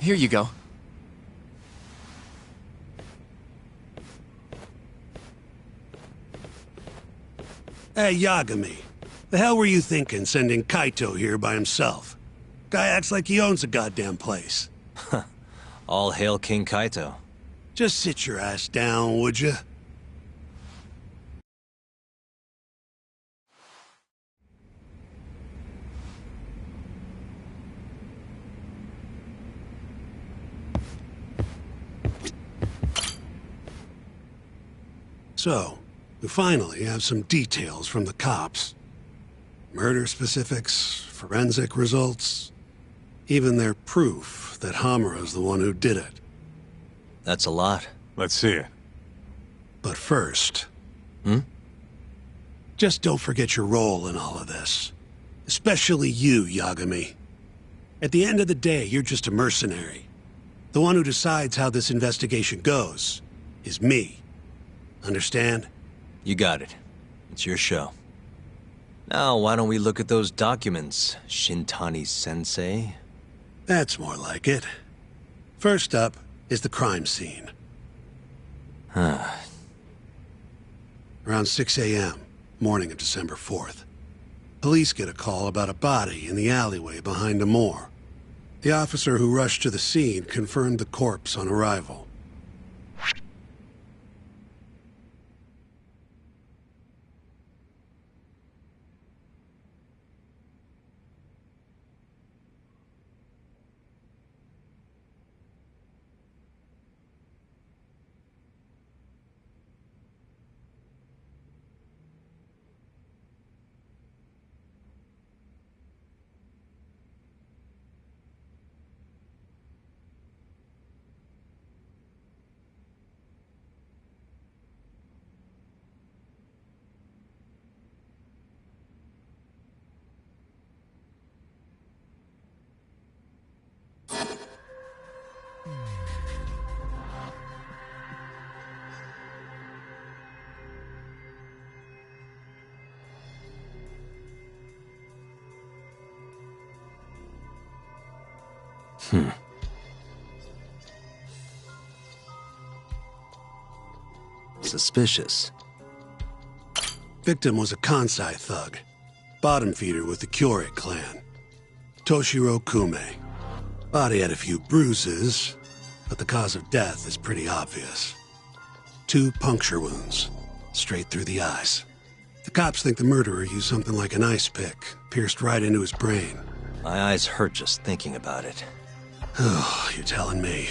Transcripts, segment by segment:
Here you go. Hey, Yagami. The hell were you thinking sending Kaito here by himself? Guy acts like he owns the goddamn place. All hail King Kaito. Just sit your ass down, would you? So, we finally have some details from the cops. Murder specifics, forensic results, even their proof that Hamura's the one who did it. That's a lot. Let's see it. But first... Just don't forget your role in all of this. Especially you, Yagami. At the end of the day, you're just a mercenary. The one who decides how this investigation goes is me. Understand? You got it. It's your show. Now, why don't we look at those documents, Shintani-sensei? That's more like it. First up is the crime scene. Around 6 a.m., morning of December 4th. Police get a call about a body in the alleyway behind a moor. The officer who rushed to the scene confirmed the corpse on arrival. Suspicious. Victim was a Kansai thug, bottom feeder with the Kyorei clan. Toshiro Kume. Body had a few bruises, but the cause of death is pretty obvious. 2 puncture wounds, straight through the eyes. The cops think the murderer used something like an ice pick, pierced right into his brain. My eyes hurt just thinking about it. Oh, you're telling me.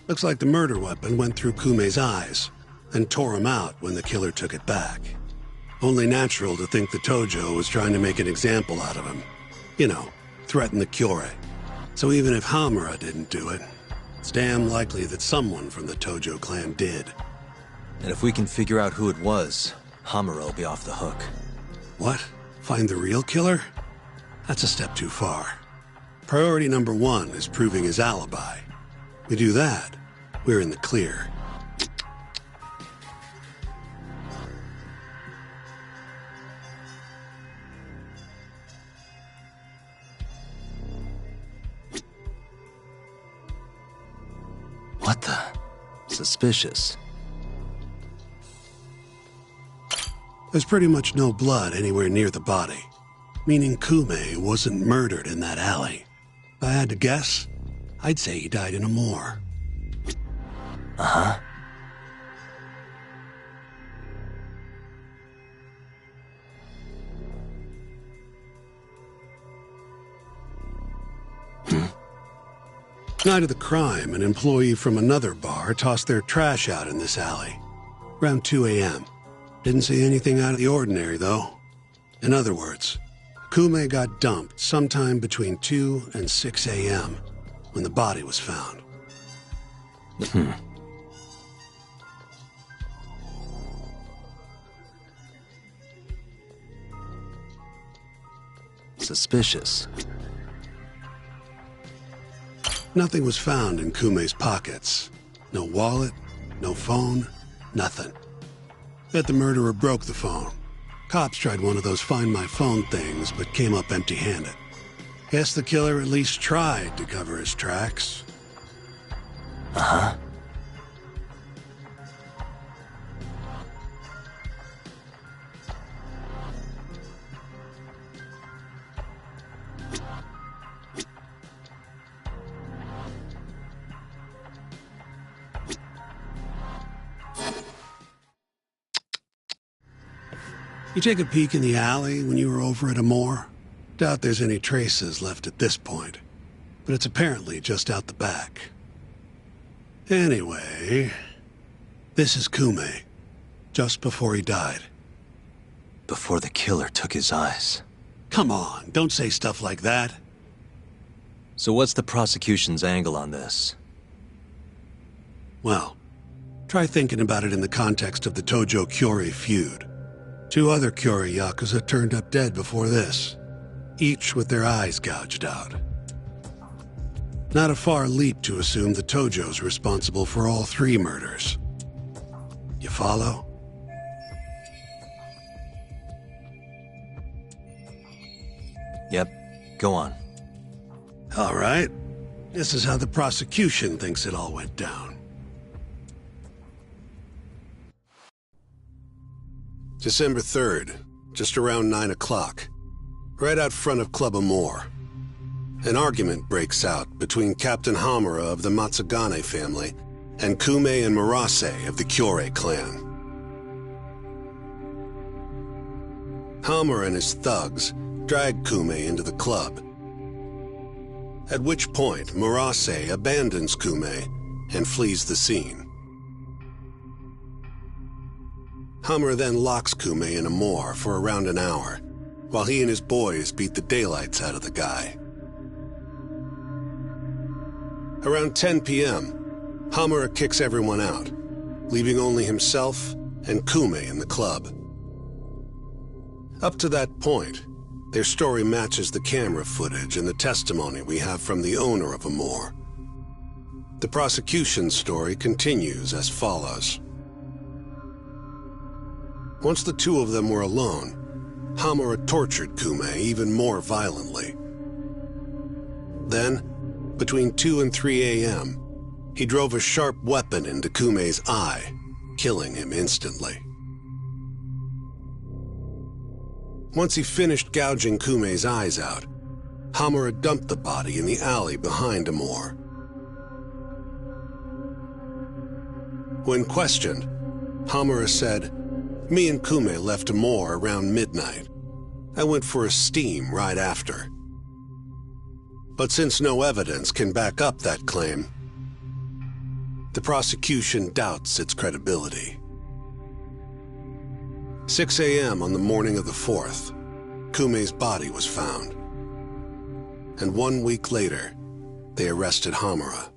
Looks like the murder weapon went through Kume's eyes, then tore him out when the killer took it back. Only natural to think the Tojo was trying to make an example out of him. You know, threaten the Kyorei. So even if Hamura didn't do it, it's damn likely that someone from the Tojo clan did. And if we can figure out who it was, Hamura will be off the hook. What? Find the real killer? That's a step too far. Priority number 1 is proving his alibi. We do that, we're in the clear. What the? Suspicious. There's pretty much no blood anywhere near the body, meaning Kume wasn't murdered in that alley. If I had to guess, I'd say he died in a moor. Uh-huh. Night of the crime, an employee from another bar tossed their trash out in this alley. Around 2 a.m. Didn't see anything out of the ordinary, though. In other words, Kume got dumped sometime between 2 and 6 a.m. when the body was found. Suspicious. Nothing was found in Kume's pockets. No wallet, no phone, nothing. Bet the murderer broke the phone. Cops tried one of those Find My Phone things, but came up empty-handed. Guess the killer at least tried to cover his tracks. Uh-huh. You take a peek in the alley when you were over at Amore? Doubt there's any traces left at this point, but it's apparently just out the back. Anyway, this is Kume, just before he died. Before the killer took his eyes. Come on, don't say stuff like that. So what's the prosecution's angle on this? Well, try thinking about it in the context of the Tojo-Kyori feud. 2 other Kyori Yakuza turned up dead before this, each with their eyes gouged out. Not a far leap to assume the Tojo's responsible for all 3 murders. You follow? Yep, go on. All right. This is how the prosecution thinks it all went down. December 3rd, just around 9 o'clock, right out front of Club Amore. An argument breaks out between Captain Hamura of the Matsugane family and Kume and Murase of the Kyorei clan. Hamura and his thugs drag Kume into the club, at which point Murase abandons Kume and flees the scene. Hamura then locks Kume in Amore for around an hour, while he and his boys beat the daylights out of the guy. Around 10 p.m., Hamura kicks everyone out, leaving only himself and Kume in the club. Up to that point, their story matches the camera footage and the testimony we have from the owner of Amore. The prosecution's story continues as follows. Once the 2 of them were alone, Hamura tortured Kume even more violently. Then, between 2 and 3 a.m., he drove a sharp weapon into Kume's eye, killing him instantly. Once he finished gouging Kume's eyes out, Hamura dumped the body in the alley behind Amore. When questioned, Hamura said, "Me and Kume left Amore around midnight. I went for a steam right after." But since no evidence can back up that claim, the prosecution doubts its credibility. 6 a.m. on the morning of the 4th, Kume's body was found. And 1 week later, they arrested Hamura.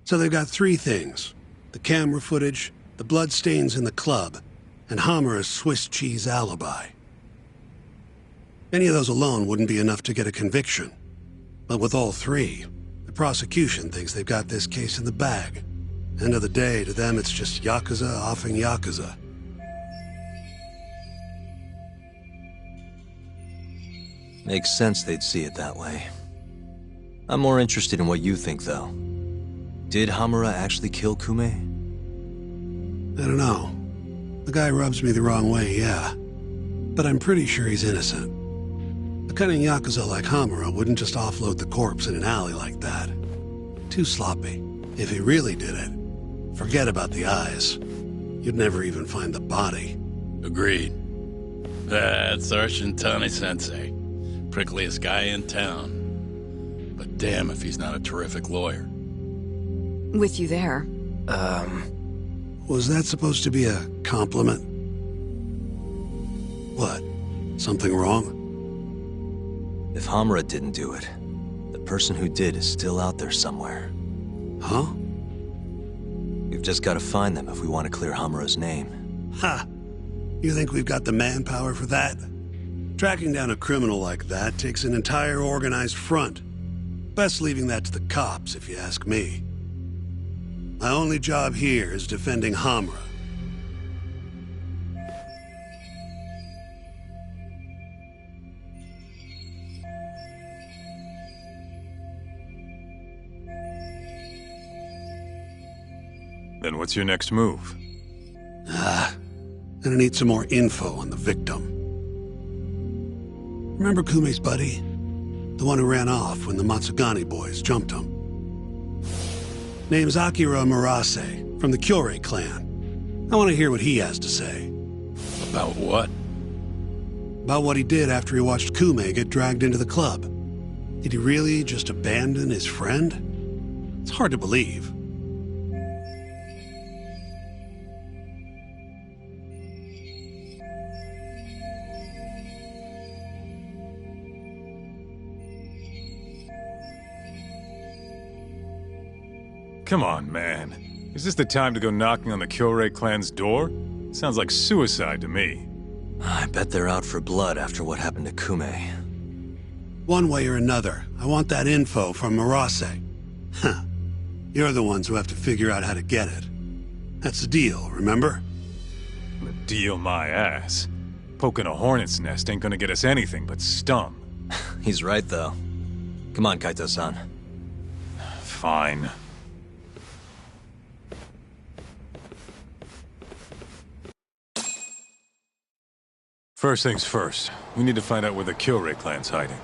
So they've got 3 things: the camera footage, the bloodstains in the club, and Hamura's Swiss cheese alibi. Any of those alone wouldn't be enough to get a conviction. But with all 3, the prosecution thinks they've got this case in the bag. End of the day, to them it's just Yakuza offing Yakuza. Makes sense they'd see it that way. I'm more interested in what you think, though. Did Hamura actually kill Kume? I don't know. The guy rubs me the wrong way, yeah. But I'm pretty sure he's innocent. A cunning Yakuza like Hamura wouldn't just offload the corpse in an alley like that. Too sloppy. If he really did it, forget about the eyes. You'd never even find the body. Agreed. That's our Shintani-sensei. Prickliest guy in town. But damn if he's not a terrific lawyer. With you there. Was that supposed to be a compliment? What? Something wrong? If Hamura didn't do it, the person who did is still out there somewhere. Huh? We've just got to find them if we want to clear Hamura's name. Ha! You think we've got the manpower for that? Tracking down a criminal like that takes an entire organized front. Best leaving that to the cops, if you ask me. My only job here is defending Hamura. Then what's your next move? Gonna need some more info on the victim. Remember Kume's buddy? The one who ran off when the Matsugani boys jumped him. Name's Akira Murase, from the Kyorei clan. I want to hear what he has to say. About what? About what he did after he watched Kume get dragged into the club. Did he really just abandon his friend? It's hard to believe. Come on, man. Is this the time to go knocking on the Kyorei clan's door? Sounds like suicide to me. I bet they're out for blood after what happened to Kume. One way or another, I want that info from Murase. Huh. You're the ones who have to figure out how to get it. That's the deal, remember? The deal my ass. Poking a hornet's nest ain't gonna get us anything but stung. He's right, though. Come on, Kaito-san. Fine. First things first, we need to find out where the Kyorei clan's hiding.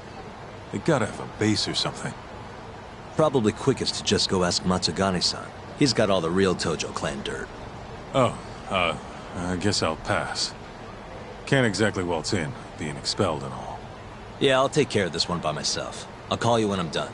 They gotta have a base or something. Probably quickest to just go ask Matsugani-san. He's got all the real Tojo clan dirt. Oh, I guess I'll pass. Can't exactly waltz in, being expelled and all. Yeah, I'll take care of this one by myself. I'll call you when I'm done.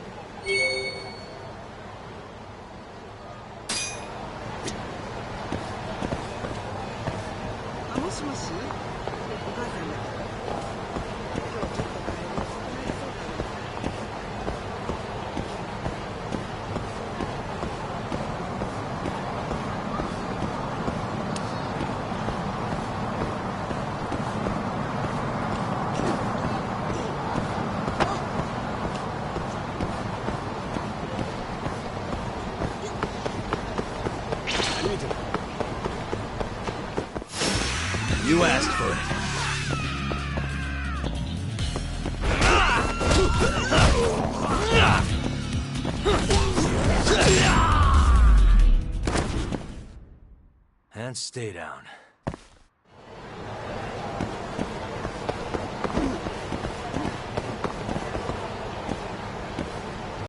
You asked for it. And stay down.